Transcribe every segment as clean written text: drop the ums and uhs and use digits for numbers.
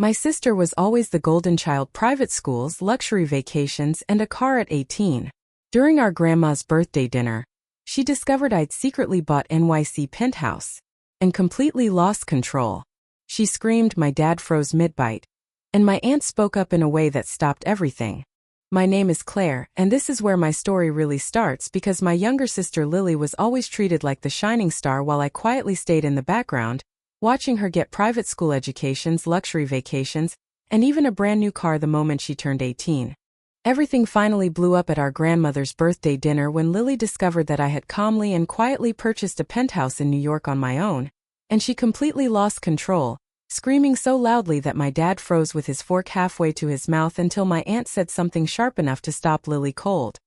My sister was always the golden child: private schools, luxury vacations, and a car at 18. During our grandma's birthday dinner, she discovered I'd secretly bought NYC Penthouse and completely lost control. She screamed, my dad froze mid-bite, and my aunt spoke up in a way that stopped everything. My name is Claire, and this is where my story really starts, because my younger sister Lily was always treated like the shining star while I quietly stayed in the background, watching her get private school educations, luxury vacations, and even a brand new car the moment she turned 18. Everything finally blew up at our grandmother's birthday dinner when Lily discovered that I had calmly and quietly purchased a penthouse in New York on my own, and she completely lost control, screaming so loudly that my dad froze with his fork halfway to his mouth until my aunt said something sharp enough to stop Lily cold.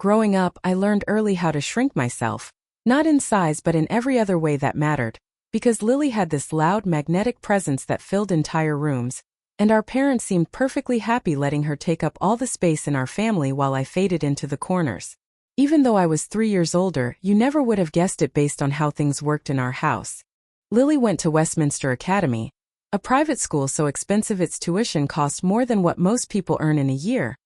Growing up, I learned early how to shrink myself, not in size but in every other way that mattered, because Lily had this loud, magnetic presence that filled entire rooms, and our parents seemed perfectly happy letting her take up all the space in our family while I faded into the corners. Even though I was 3 years older, you never would have guessed it based on how things worked in our house. Lily went to Westminster Academy, a private school so expensive its tuition cost more than what most people earn in a year,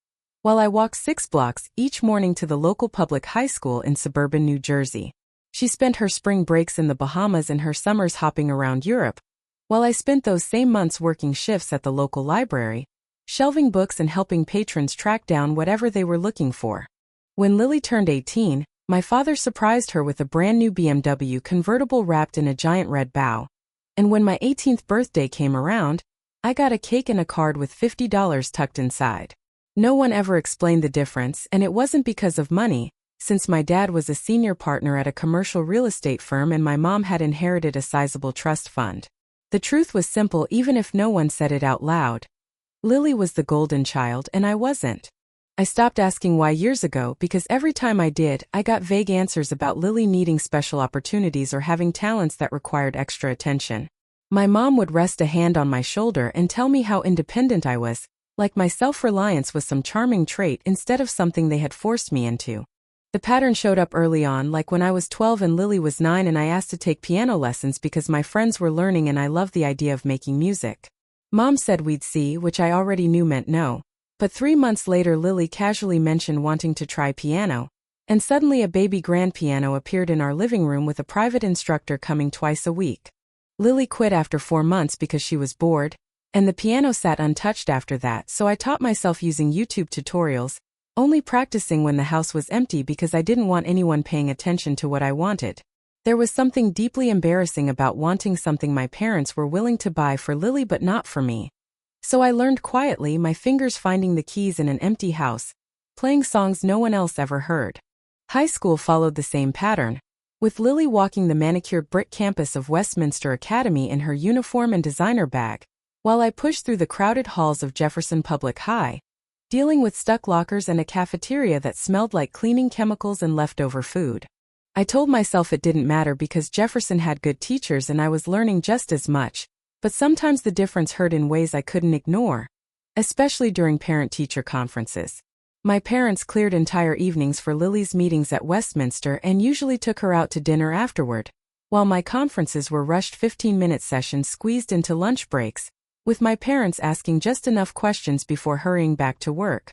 while I walked 6 blocks each morning to the local public high school in suburban New Jersey. She spent her spring breaks in the Bahamas and her summers hopping around Europe, while I spent those same months working shifts at the local library, shelving books and helping patrons track down whatever they were looking for. When Lily turned 18, my father surprised her with a brand new BMW convertible wrapped in a giant red bow. And when my 18th birthday came around, I got a cake and a card with $50 tucked inside. No one ever explained the difference, and it wasn't because of money, since my dad was a senior partner at a commercial real estate firm and my mom had inherited a sizable trust fund. The truth was simple even if no one said it out loud. Lily was the golden child and I wasn't. I stopped asking why years ago because every time I did, I got vague answers about Lily needing special opportunities or having talents that required extra attention. My mom would rest a hand on my shoulder and tell me how independent I was, like my self-reliance was some charming trait instead of something they had forced me into. The pattern showed up early on, like when I was 12 and Lily was 9 and I asked to take piano lessons because my friends were learning and I loved the idea of making music. Mom said we'd see, which I already knew meant no. But 3 months later Lily casually mentioned wanting to try piano, and suddenly a baby grand piano appeared in our living room with a private instructor coming twice a week. Lily quit after 4 months because she was bored, and the piano sat untouched after that, so I taught myself using YouTube tutorials, only practicing when the house was empty because I didn't want anyone paying attention to what I wanted. There was something deeply embarrassing about wanting something my parents were willing to buy for Lily but not for me. So I learned quietly, my fingers finding the keys in an empty house, playing songs no one else ever heard. High school followed the same pattern, with Lily walking the manicured brick campus of Westminster Academy in her uniform and designer bag, while I pushed through the crowded halls of Jefferson Public High, dealing with stuck lockers and a cafeteria that smelled like cleaning chemicals and leftover food. I told myself it didn't matter because Jefferson had good teachers and I was learning just as much, but sometimes the difference hurt in ways I couldn't ignore, especially during parent-teacher conferences. My parents cleared entire evenings for Lily's meetings at Westminster and usually took her out to dinner afterward, while my conferences were rushed 15-minute sessions squeezed into lunch breaks, with my parents asking just enough questions before hurrying back to work.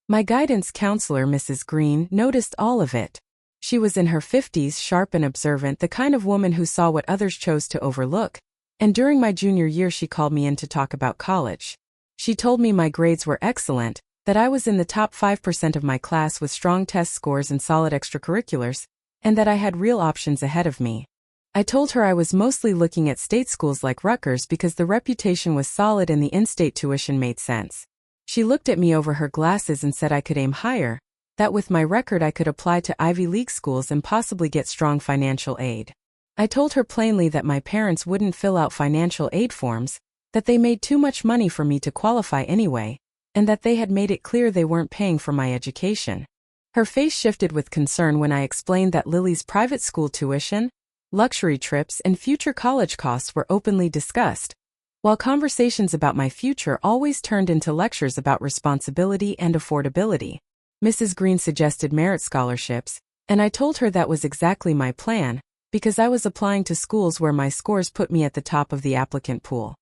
My guidance counselor, Mrs. Green, noticed all of it. She was in her 50s, sharp and observant, the kind of woman who saw what others chose to overlook, and during my junior year she called me in to talk about college. She told me my grades were excellent, that I was in the top 5% of my class with strong test scores and solid extracurriculars, and that I had real options ahead of me. I told her I was mostly looking at state schools like Rutgers because the reputation was solid and the in-state tuition made sense. She looked at me over her glasses and said I could aim higher, that with my record I could apply to Ivy League schools and possibly get strong financial aid. I told her plainly that my parents wouldn't fill out financial aid forms, that they made too much money for me to qualify anyway, and that they had made it clear they weren't paying for my education. Her face shifted with concern when I explained that Lily's private school tuition, luxury trips, and future college costs were openly discussed, while conversations about my future always turned into lectures about responsibility and affordability. Mrs. Green suggested merit scholarships, and I told her that was exactly my plan, because I was applying to schools where my scores put me at the top of the applicant pool.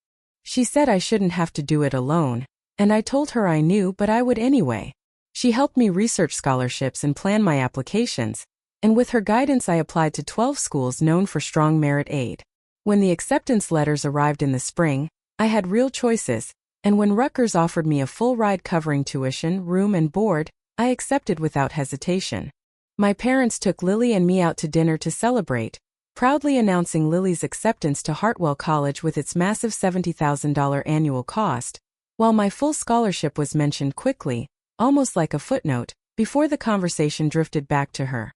She said I shouldn't have to do it alone, and I told her I knew but I would anyway. She helped me research scholarships and plan my applications, and with her guidance I applied to 12 schools known for strong merit aid. When the acceptance letters arrived in the spring, I had real choices, and when Rutgers offered me a full ride covering tuition, room and board, I accepted without hesitation. My parents took Lily and me out to dinner to celebrate, proudly announcing Lily's acceptance to Hartwell College with its massive $70,000 annual cost, while my full scholarship was mentioned quickly, almost like a footnote, before the conversation drifted back to her.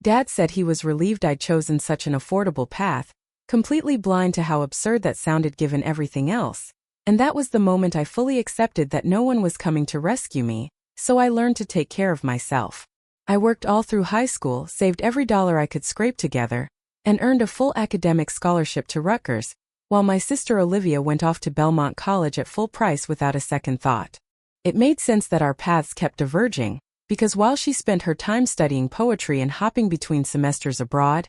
Dad said he was relieved I'd chosen such an affordable path, completely blind to how absurd that sounded given everything else, and that was the moment I fully accepted that no one was coming to rescue me, so I learned to take care of myself. I worked all through high school, saved every dollar I could scrape together, and earned a full academic scholarship to Rutgers, while my sister Olivia went off to Belmont College at full price without a second thought. It made sense that our paths kept diverging, because while she spent her time studying poetry and hopping between semesters abroad,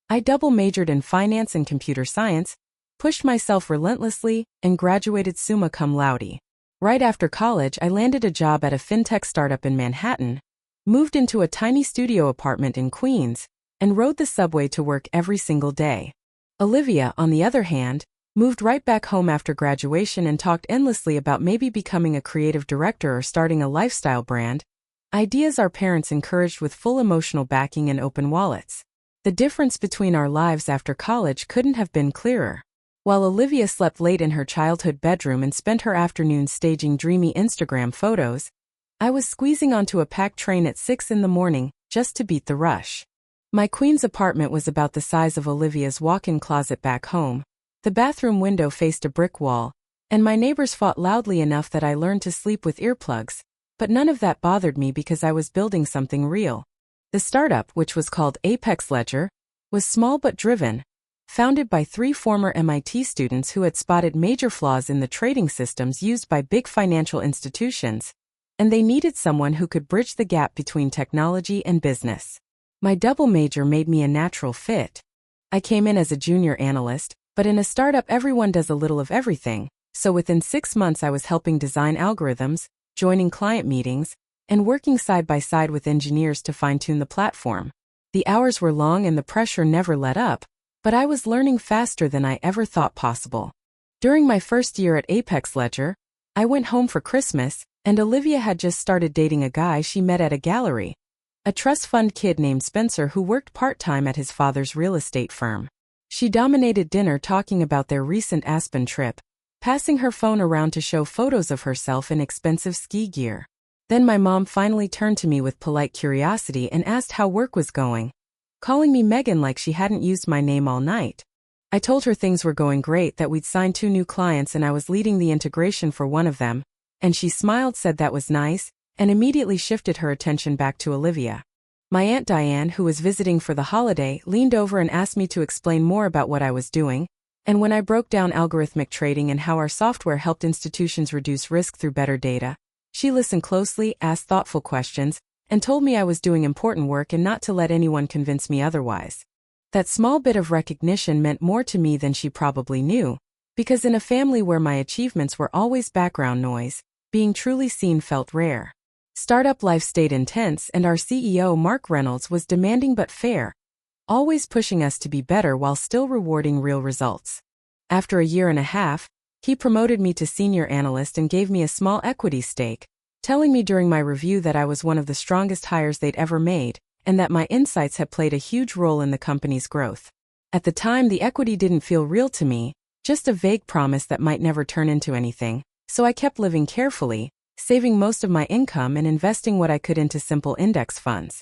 I double majored in finance and computer science, pushed myself relentlessly, and graduated summa cum laude. Right after college, I landed a job at a fintech startup in Manhattan, moved into a tiny studio apartment in Queens, and rode the subway to work every single day. Olivia, on the other hand, moved right back home after graduation and talked endlessly about maybe becoming a creative director or starting a lifestyle brand, ideas our parents encouraged with full emotional backing and open wallets. The difference between our lives after college couldn't have been clearer. While Olivia slept late in her childhood bedroom and spent her afternoons staging dreamy Instagram photos, I was squeezing onto a packed train at 6 in the morning, just to beat the rush. My Queens apartment was about the size of Olivia's walk-in closet back home. The bathroom window faced a brick wall, and my neighbors fought loudly enough that I learned to sleep with earplugs, but none of that bothered me because I was building something real. The startup, which was called Apex Ledger, was small but driven, founded by 3 former MIT students who had spotted major flaws in the trading systems used by big financial institutions, and they needed someone who could bridge the gap between technology and business. My double major made me a natural fit. I came in as a junior analyst, but in a startup everyone does a little of everything, so within 6 months I was helping design algorithms, joining client meetings, and working side by side with engineers to fine-tune the platform. The hours were long and the pressure never let up, but I was learning faster than I ever thought possible. During my first year at Apex Ledger, I went home for Christmas, and Olivia had just started dating a guy she met at a gallery, a trust fund kid named Spencer who worked part-time at his father's real estate firm. She dominated dinner talking about their recent Aspen trip, passing her phone around to show photos of herself in expensive ski gear. Then my mom finally turned to me with polite curiosity and asked how work was going, calling me Megan like she hadn't used my name all night. I told her things were going great, that we'd signed 2 new clients and I was leading the integration for one of them, and she smiled, said that was nice, and immediately shifted her attention back to Olivia. My Aunt Diane, who was visiting for the holiday, leaned over and asked me to explain more about what I was doing, and when I broke down algorithmic trading and how our software helped institutions reduce risk through better data, she listened closely, asked thoughtful questions, and told me I was doing important work and not to let anyone convince me otherwise. That small bit of recognition meant more to me than she probably knew, because in a family where my achievements were always background noise, being truly seen felt rare. Startup life stayed intense, and our CEO, Mark Reynolds, was demanding but fair, always pushing us to be better while still rewarding real results. After a year and a half, he promoted me to senior analyst and gave me a small equity stake, telling me during my review that I was one of the strongest hires they'd ever made, and that my insights had played a huge role in the company's growth. At the time, the equity didn't feel real to me, just a vague promise that might never turn into anything, so I kept living carefully, saving most of my income and investing what I could into simple index funds.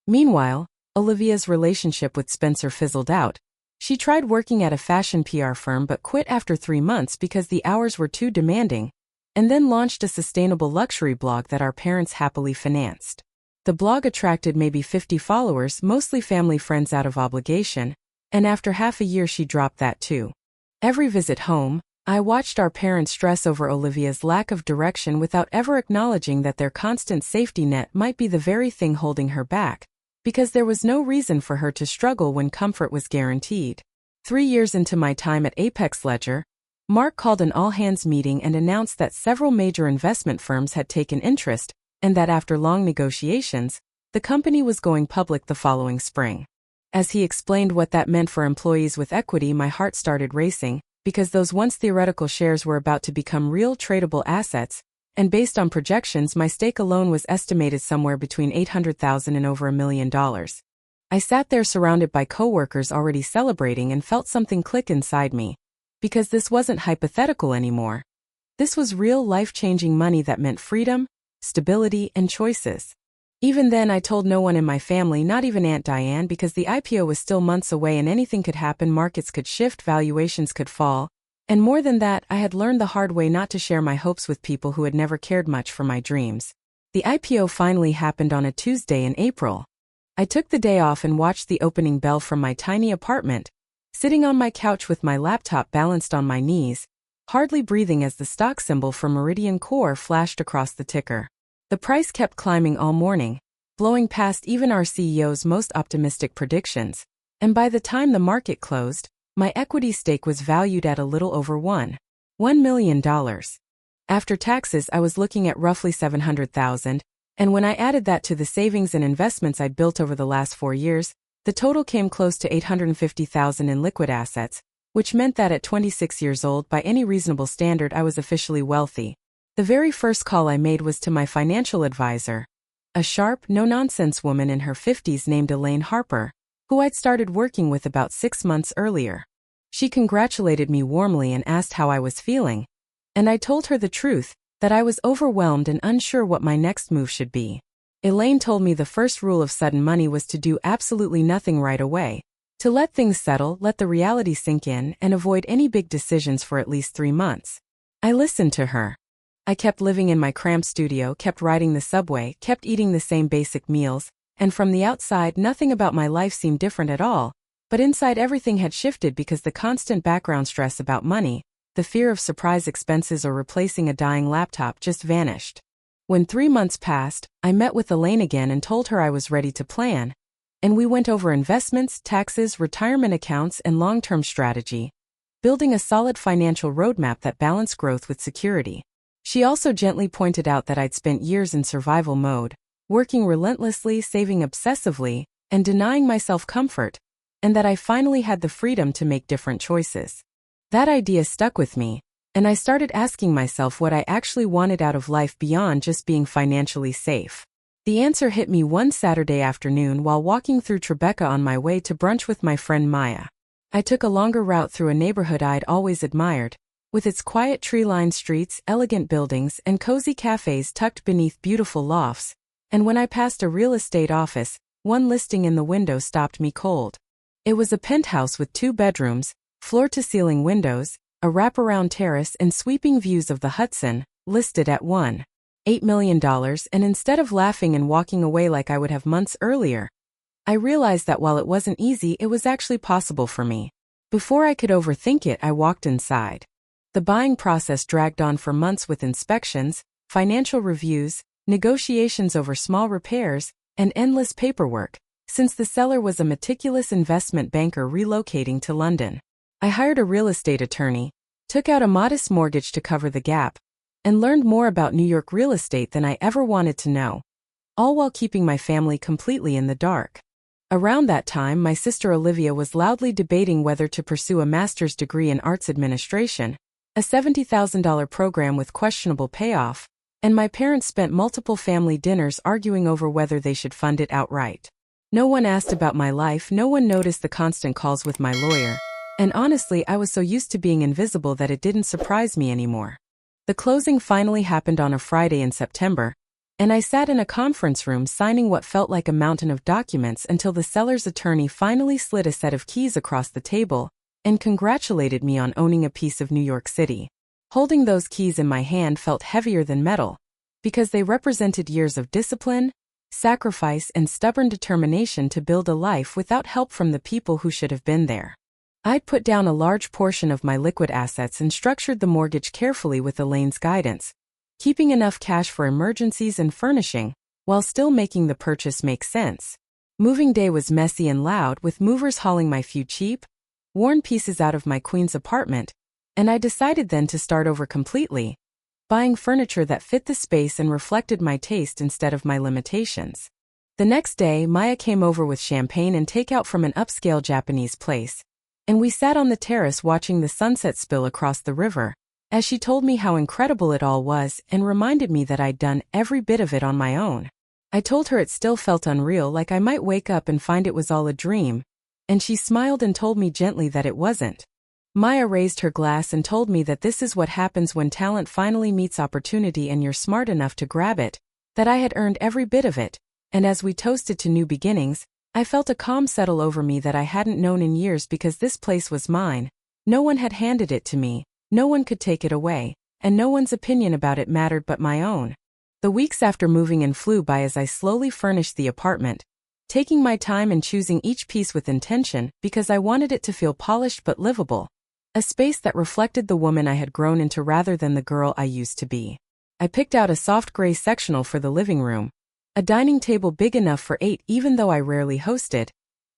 Meanwhile, Olivia's relationship with Spencer fizzled out. She tried working at a fashion PR firm but quit after 3 months because the hours were too demanding, and then launched a sustainable luxury blog that our parents happily financed. The blog attracted maybe 50 followers, mostly family friends out of obligation, and after half a year she dropped that too. Every visit home, I watched our parents stress over Olivia's lack of direction without ever acknowledging that their constant safety net might be the very thing holding her back, because there was no reason for her to struggle when comfort was guaranteed. 3 years into my time at Apex Ledger, Mark called an all-hands meeting and announced that several major investment firms had taken interest, and that after long negotiations, the company was going public the following spring. As he explained what that meant for employees with equity, my heart started racing, because those once theoretical shares were about to become real tradable assets, and based on projections, my stake alone was estimated somewhere between $800,000 and over $1 million. I sat there surrounded by coworkers already celebrating and felt something click inside me. Because this wasn't hypothetical anymore. This was real life-changing money that meant freedom, stability, and choices. Even then, I told no one in my family, not even Aunt Diane, because the IPO was still months away and anything could happen. Markets could shift, valuations could fall. And more than that, I had learned the hard way not to share my hopes with people who had never cared much for my dreams. The IPO finally happened on a Tuesday in April. I took the day off and watched the opening bell from my tiny apartment, sitting on my couch with my laptop balanced on my knees, hardly breathing as the stock symbol for Meridian Core flashed across the ticker. The price kept climbing all morning, blowing past even our CEO's most optimistic predictions, and by the time the market closed, my equity stake was valued at a little over $1 million. After taxes, I was looking at roughly $700,000, and when I added that to the savings and investments I'd built over the last 4 years, the total came close to $850,000 in liquid assets, which meant that at 26 years old, by any reasonable standard, I was officially wealthy. The very first call I made was to my financial advisor, a sharp, no-nonsense woman in her 50s named Elaine Harper, who I'd started working with about 6 months earlier. She congratulated me warmly and asked how I was feeling, and I told her the truth, that I was overwhelmed and unsure what my next move should be. Elaine told me the first rule of sudden money was to do absolutely nothing right away, to let things settle, let the reality sink in, and avoid any big decisions for at least 3 months. I listened to her. I kept living in my cramped studio, kept riding the subway, kept eating the same basic meals, and from the outside nothing about my life seemed different at all, but inside everything had shifted because the constant background stress about money, the fear of surprise expenses or replacing a dying laptop just vanished. When 3 months passed, I met with Elaine again and told her I was ready to plan, and we went over investments, taxes, retirement accounts, and long-term strategy, building a solid financial roadmap that balanced growth with security. She also gently pointed out that I'd spent years in survival mode, working relentlessly, saving obsessively, and denying myself comfort, and that I finally had the freedom to make different choices. That idea stuck with me, and I started asking myself what I actually wanted out of life beyond just being financially safe. The answer hit me one Saturday afternoon while walking through Tribeca on my way to brunch with my friend Maya. I took a longer route through a neighborhood I'd always admired, with its quiet tree-lined streets, elegant buildings, and cozy cafes tucked beneath beautiful lofts, and when I passed a real estate office, one listing in the window stopped me cold. It was a penthouse with 2 bedrooms, floor-to-ceiling windows, a wraparound terrace, and sweeping views of the Hudson, listed at $1.8 million, and instead of laughing and walking away like I would have months earlier, I realized that while it wasn't easy, it was actually possible for me. Before I could overthink it, I walked inside. The buying process dragged on for months with inspections, financial reviews, negotiations over small repairs, and endless paperwork, since the seller was a meticulous investment banker relocating to London. I hired a real estate attorney, took out a modest mortgage to cover the gap, and learned more about New York real estate than I ever wanted to know, all while keeping my family completely in the dark. Around that time, my sister Olivia was loudly debating whether to pursue a master's degree in arts administration, a $70,000 program with questionable payoff, and my parents spent multiple family dinners arguing over whether they should fund it outright. No one asked about my life, no one noticed the constant calls with my lawyer, and honestly, I was so used to being invisible that it didn't surprise me anymore. The closing finally happened on a Friday in September, and I sat in a conference room signing what felt like a mountain of documents until the seller's attorney finally slid a set of keys across the table and congratulated me on owning a piece of New York City. Holding those keys in my hand felt heavier than metal, because they represented years of discipline, sacrifice, and stubborn determination to build a life without help from the people who should have been there. I'd put down a large portion of my liquid assets and structured the mortgage carefully with Elaine's guidance, keeping enough cash for emergencies and furnishing, while still making the purchase make sense. Moving day was messy and loud, with movers hauling my few cheap, worn pieces out of my queen's apartment, And I decided then to start over completely, buying furniture that fit the space and reflected my taste instead of my limitations. The next day, Maya came over with champagne and takeout from an upscale Japanese place, and we sat on the terrace watching the sunset spill across the river, as she told me how incredible it all was and reminded me that I'd done every bit of it on my own. I told her it still felt unreal, like I might wake up and find it was all a dream, and she smiled and told me gently that it wasn't. Maya raised her glass and told me that this is what happens when talent finally meets opportunity and you're smart enough to grab it, that I had earned every bit of it, and as we toasted to new beginnings, I felt a calm settle over me that I hadn't known in years because this place was mine. No one had handed it to me, no one could take it away, and no one's opinion about it mattered but my own. The weeks after moving in flew by as I slowly furnished the apartment, taking my time and choosing each piece with intention because I wanted it to feel polished but livable. A space that reflected the woman I had grown into rather than the girl I used to be. I picked out a soft gray sectional for the living room, a dining table big enough for 8 even though I rarely hosted,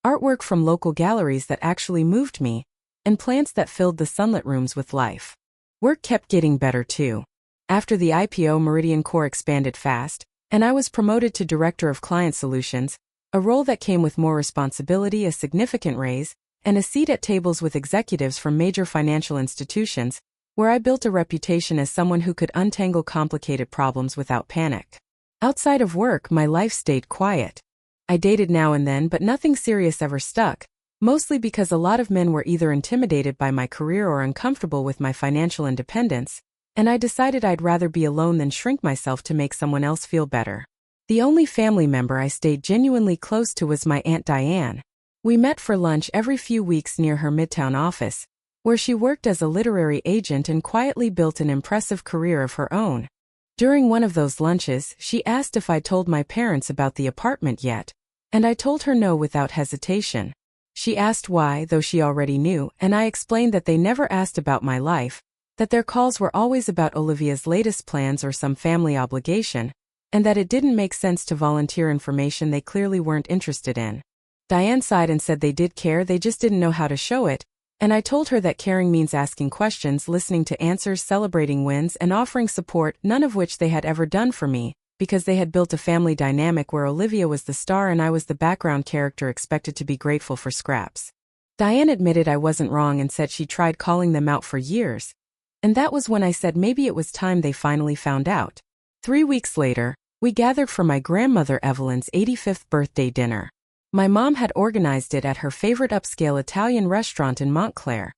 artwork from local galleries that actually moved me, and plants that filled the sunlit rooms with life. Work kept getting better too. After the IPO, Meridian Core expanded fast, and I was promoted to Director of Client Solutions, a role that came with more responsibility, a significant raise, and a seat at tables with executives from major financial institutions, where I built a reputation as someone who could untangle complicated problems without panic. Outside of work, my life stayed quiet. I dated now and then, but nothing serious ever stuck, mostly because a lot of men were either intimidated by my career or uncomfortable with my financial independence, and I decided I'd rather be alone than shrink myself to make someone else feel better. The only family member I stayed genuinely close to was my Aunt Diane. We met for lunch every few weeks near her Midtown office, where she worked as a literary agent and quietly built an impressive career of her own. During one of those lunches, she asked if I'd told my parents about the apartment yet, and I told her no without hesitation. She asked why, though she already knew, and I explained that they never asked about my life, that their calls were always about Olivia's latest plans or some family obligation, and that it didn't make sense to volunteer information they clearly weren't interested in. Diane sighed and said they did care, they just didn't know how to show it, and I told her that caring means asking questions, listening to answers, celebrating wins, and offering support, none of which they had ever done for me, because they had built a family dynamic where Olivia was the star and I was the background character expected to be grateful for scraps. Diane admitted I wasn't wrong and said she tried calling them out for years, and that was when I said maybe it was time they finally found out. 3 weeks later, we gathered for my grandmother Evelyn's 85th birthday dinner. My mom had organized it at her favorite upscale Italian restaurant in Montclair,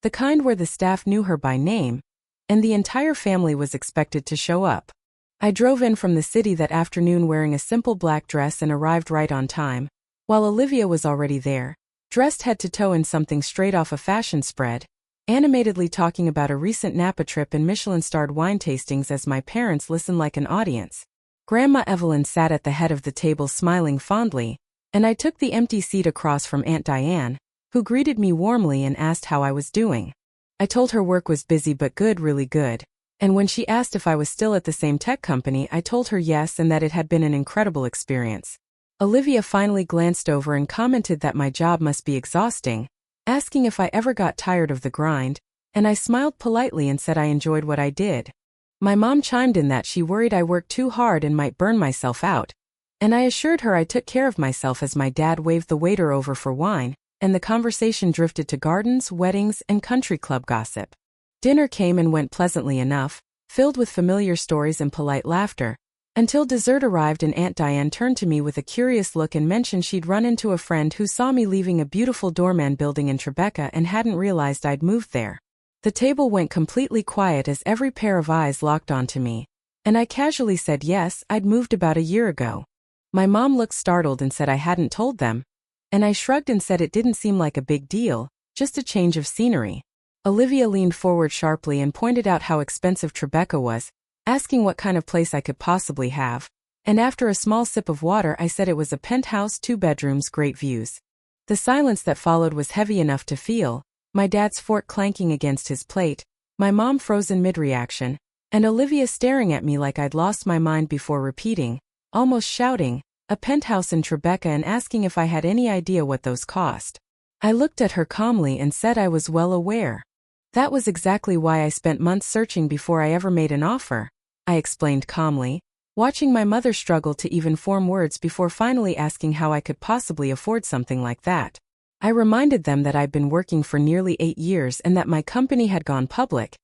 the kind where the staff knew her by name, and the entire family was expected to show up. I drove in from the city that afternoon wearing a simple black dress and arrived right on time, while Olivia was already there, dressed head to toe in something straight off a fashion spread, animatedly talking about a recent Napa trip and Michelin-starred wine tastings as my parents listened like an audience. Grandma Evelyn sat at the head of the table smiling fondly, and I took the empty seat across from Aunt Diane, who greeted me warmly and asked how I was doing. I told her work was busy but good, really good, and when she asked if I was still at the same tech company, I told her yes and that it had been an incredible experience. Olivia finally glanced over and commented that my job must be exhausting, asking if I ever got tired of the grind, and I smiled politely and said I enjoyed what I did. My mom chimed in that she worried I worked too hard and might burn myself out, and I assured her I took care of myself as my dad waved the waiter over for wine, and the conversation drifted to gardens, weddings, and country club gossip. Dinner came and went pleasantly enough, filled with familiar stories and polite laughter, until dessert arrived and Aunt Diane turned to me with a curious look and mentioned she'd run into a friend who saw me leaving a beautiful doorman building in Tribeca and hadn't realized I'd moved there. The table went completely quiet as every pair of eyes locked onto me, and I casually said yes, I'd moved about a year ago. My mom looked startled and said I hadn't told them, and I shrugged and said it didn't seem like a big deal, just a change of scenery. Olivia leaned forward sharply and pointed out how expensive Tribeca was, asking what kind of place I could possibly have, and after a small sip of water I said it was a penthouse, 2 bedrooms, great views. The silence that followed was heavy enough to feel, my dad's fork clanking against his plate, my mom frozen mid-reaction, and Olivia staring at me like I'd lost my mind before repeating, almost shouting, a penthouse in Tribeca and asking if I had any idea what those cost. I looked at her calmly and said I was well aware. That was exactly why I spent months searching before I ever made an offer, I explained calmly, watching my mother struggle to even form words before finally asking how I could possibly afford something like that. I reminded them that I'd been working for nearly 8 years and that my company had gone public,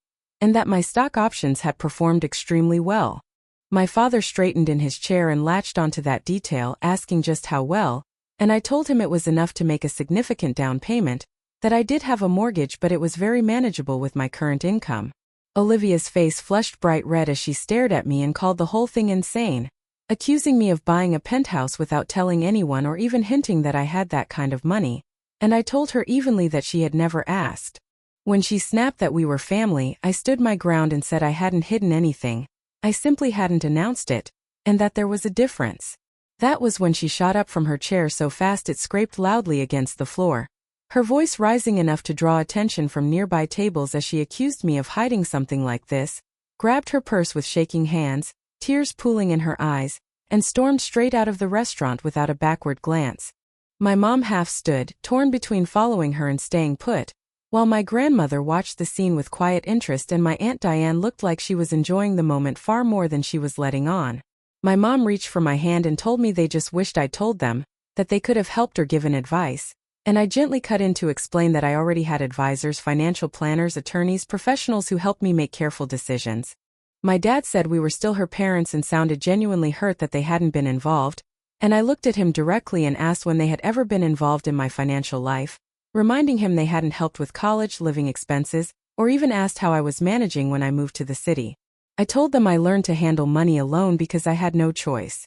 and that my stock options had performed extremely well. My father straightened in his chair and latched onto that detail, asking just how well, and I told him it was enough to make a significant down payment, that I did have a mortgage but it was very manageable with my current income. Olivia's face flushed bright red as she stared at me and called the whole thing insane, accusing me of buying a penthouse without telling anyone or even hinting that I had that kind of money, and I told her evenly that she had never asked. When she snapped that we were family, I stood my ground and said I hadn't hidden anything, I simply hadn't announced it, and that there was a difference. That was when she shot up from her chair so fast it scraped loudly against the floor, her voice rising enough to draw attention from nearby tables as she accused me of hiding something like this, grabbed her purse with shaking hands, tears pooling in her eyes, and stormed straight out of the restaurant without a backward glance. My mom half stood, torn between following her and staying put, while my grandmother watched the scene with quiet interest and my Aunt Diane looked like she was enjoying the moment far more than she was letting on. My mom reached for my hand and told me they just wished I'd told them, that they could have helped or given advice, and I gently cut in to explain that I already had advisors, financial planners, attorneys, professionals who helped me make careful decisions. My dad said we were still her parents and sounded genuinely hurt that they hadn't been involved, and I looked at him directly and asked when they had ever been involved in my financial life, reminding him they hadn't helped with college, living expenses, or even asked how I was managing when I moved to the city. I told them I learned to handle money alone because I had no choice.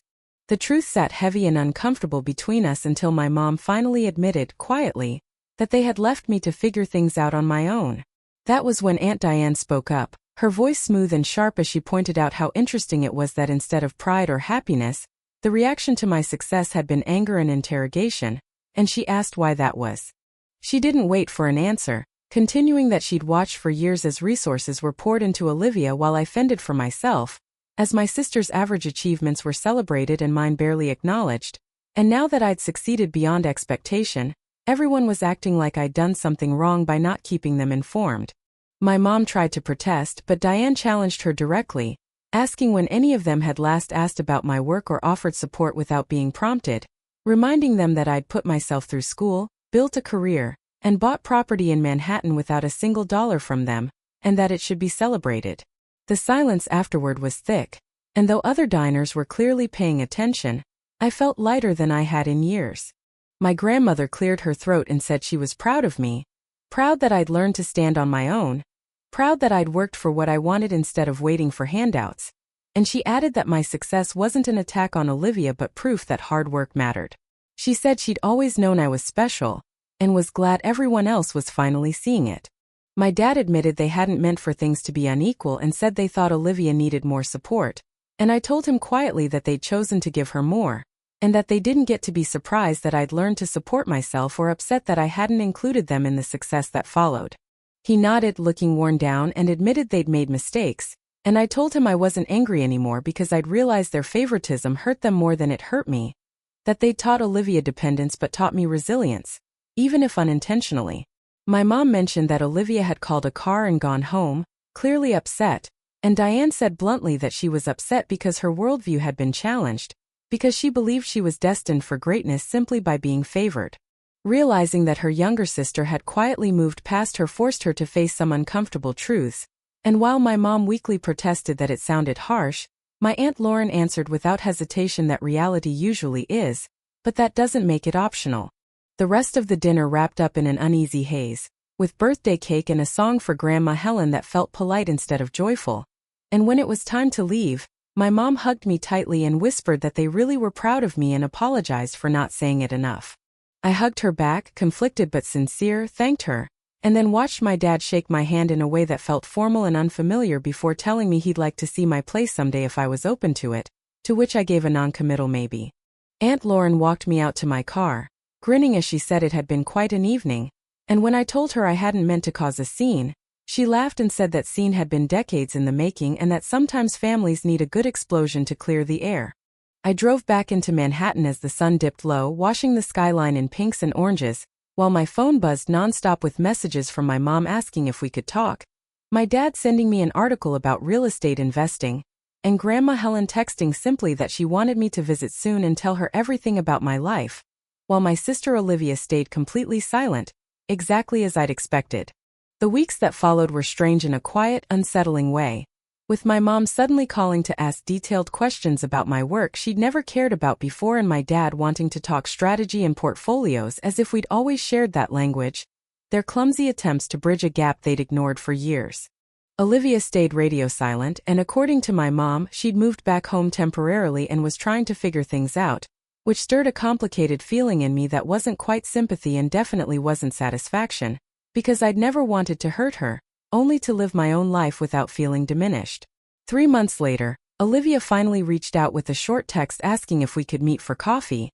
The truth sat heavy and uncomfortable between us until my mom finally admitted, quietly, that they had left me to figure things out on my own. That was when Aunt Diane spoke up, her voice smooth and sharp as she pointed out how interesting it was that instead of pride or happiness, the reaction to my success had been anger and interrogation, and she asked why that was. She didn't wait for an answer, continuing that she'd watched for years as resources were poured into Olivia while I fended for myself, as my sister's average achievements were celebrated and mine barely acknowledged, and now that I'd succeeded beyond expectation, everyone was acting like I'd done something wrong by not keeping them informed. My mom tried to protest, but Diane challenged her directly, asking when any of them had last asked about my work or offered support without being prompted, reminding them that I'd put myself through school, built a career, and bought property in Manhattan without a single dollar from them, and that it should be celebrated. The silence afterward was thick, and though other diners were clearly paying attention, I felt lighter than I had in years. My grandmother cleared her throat and said she was proud of me, proud that I'd learned to stand on my own, proud that I'd worked for what I wanted instead of waiting for handouts, and she added that my success wasn't an attack on Olivia but proof that hard work mattered. She said she'd always known I was special, and was glad everyone else was finally seeing it. My dad admitted they hadn't meant for things to be unequal and said they thought Olivia needed more support, and I told him quietly that they'd chosen to give her more, and that they didn't get to be surprised that I'd learned to support myself or upset that I hadn't included them in the success that followed. He nodded, looking worn down, and admitted they'd made mistakes, and I told him I wasn't angry anymore because I'd realized their favoritism hurt them more than it hurt me, that they'd taught Olivia dependence but taught me resilience, even if unintentionally. My mom mentioned that Olivia had called a car and gone home, clearly upset, and Diane said bluntly that she was upset because her worldview had been challenged, because she believed she was destined for greatness simply by being favored. Realizing that her younger sister had quietly moved past her forced her to face some uncomfortable truths, and while my mom weakly protested that it sounded harsh, my Aunt Lauren answered without hesitation that reality usually is, but that doesn't make it optional. The rest of the dinner wrapped up in an uneasy haze, with birthday cake and a song for Grandma Helen that felt polite instead of joyful. And when it was time to leave, my mom hugged me tightly and whispered that they really were proud of me and apologized for not saying it enough. I hugged her back, conflicted but sincere, thanked her, and then watched my dad shake my hand in a way that felt formal and unfamiliar before telling me he'd like to see my place someday if I was open to it, to which I gave a non-committal maybe. Aunt Lauren walked me out to my car, grinning as she said it had been quite an evening, and when I told her I hadn't meant to cause a scene, she laughed and said that scene had been decades in the making and that sometimes families need a good explosion to clear the air. I drove back into Manhattan as the sun dipped low, washing the skyline in pinks and oranges, while my phone buzzed nonstop with messages from my mom asking if we could talk, my dad sending me an article about real estate investing, and Grandma Helen texting simply that she wanted me to visit soon and tell her everything about my life, while my sister Olivia stayed completely silent, exactly as I'd expected. The weeks that followed were strange in a quiet, unsettling way, with my mom suddenly calling to ask detailed questions about my work she'd never cared about before and my dad wanting to talk strategy and portfolios as if we'd always shared that language, their clumsy attempts to bridge a gap they'd ignored for years. Olivia stayed radio silent, and according to my mom, she'd moved back home temporarily and was trying to figure things out, which stirred a complicated feeling in me that wasn't quite sympathy and definitely wasn't satisfaction, because I'd never wanted to hurt her, only to live my own life without feeling diminished. 3 months later, Olivia finally reached out with a short text asking if we could meet for coffee,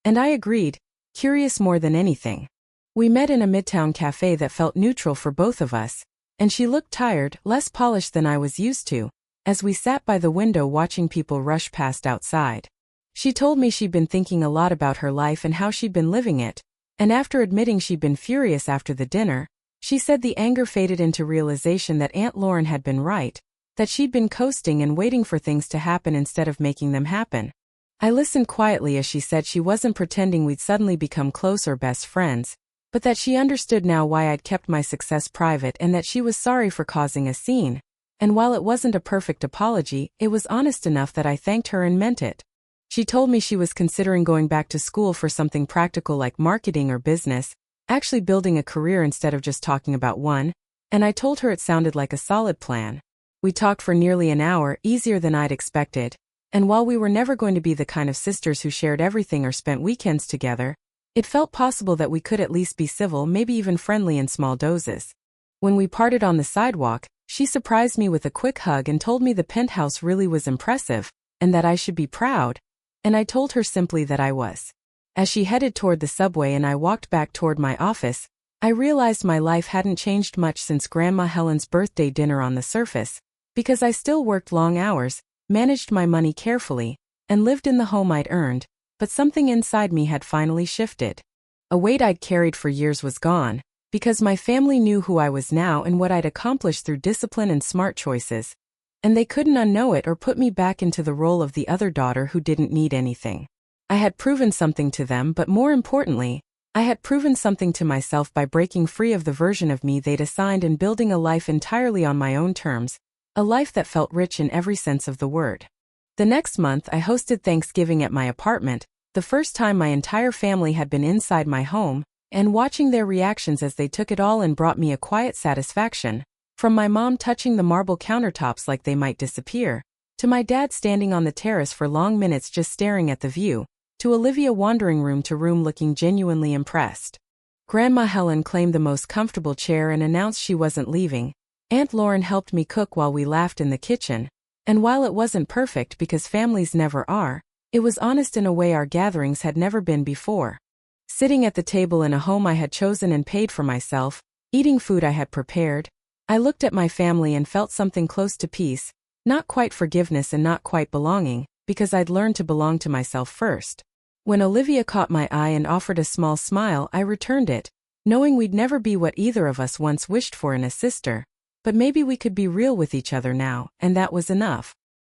and I agreed, curious more than anything. We met in a midtown cafe that felt neutral for both of us, and she looked tired, less polished than I was used to, as we sat by the window watching people rush past outside. She told me she'd been thinking a lot about her life and how she'd been living it, and after admitting she'd been furious after the dinner, she said the anger faded into realization that Aunt Lauren had been right, that she'd been coasting and waiting for things to happen instead of making them happen. I listened quietly as she said she wasn't pretending we'd suddenly become close or best friends, but that she understood now why I'd kept my success private and that she was sorry for causing a scene, and while it wasn't a perfect apology, it was honest enough that I thanked her and meant it. She told me she was considering going back to school for something practical like marketing or business, actually building a career instead of just talking about one, and I told her it sounded like a solid plan. We talked for nearly an hour, easier than I'd expected, and while we were never going to be the kind of sisters who shared everything or spent weekends together, it felt possible that we could at least be civil, maybe even friendly in small doses. When we parted on the sidewalk, she surprised me with a quick hug and told me the penthouse really was impressive, and that I should be proud, and I told her simply that I was. As she headed toward the subway and I walked back toward my office, I realized my life hadn't changed much since Grandma Helen's birthday dinner on the surface, because I still worked long hours, managed my money carefully, and lived in the home I'd earned, but something inside me had finally shifted. A weight I'd carried for years was gone, because my family knew who I was now and what I'd accomplished through discipline and smart choices, and they couldn't unknow it or put me back into the role of the other daughter who didn't need anything. I had proven something to them, but more importantly, I had proven something to myself by breaking free of the version of me they'd assigned and building a life entirely on my own terms, a life that felt rich in every sense of the word. The next month I hosted Thanksgiving at my apartment, the first time my entire family had been inside my home, and watching their reactions as they took it all in brought me a quiet satisfaction, from my mom touching the marble countertops like they might disappear, to my dad standing on the terrace for long minutes just staring at the view, to Olivia wandering room to room looking genuinely impressed. Grandma Helen claimed the most comfortable chair and announced she wasn't leaving. Aunt Lauren helped me cook while we laughed in the kitchen, and while it wasn't perfect because families never are, it was honest in a way our gatherings had never been before. Sitting at the table in a home I had chosen and paid for myself, eating food I had prepared, I looked at my family and felt something close to peace, not quite forgiveness and not quite belonging, because I'd learned to belong to myself first. When Olivia caught my eye and offered a small smile, I returned it, knowing we'd never be what either of us once wished for in a sister, but maybe we could be real with each other now, and that was enough.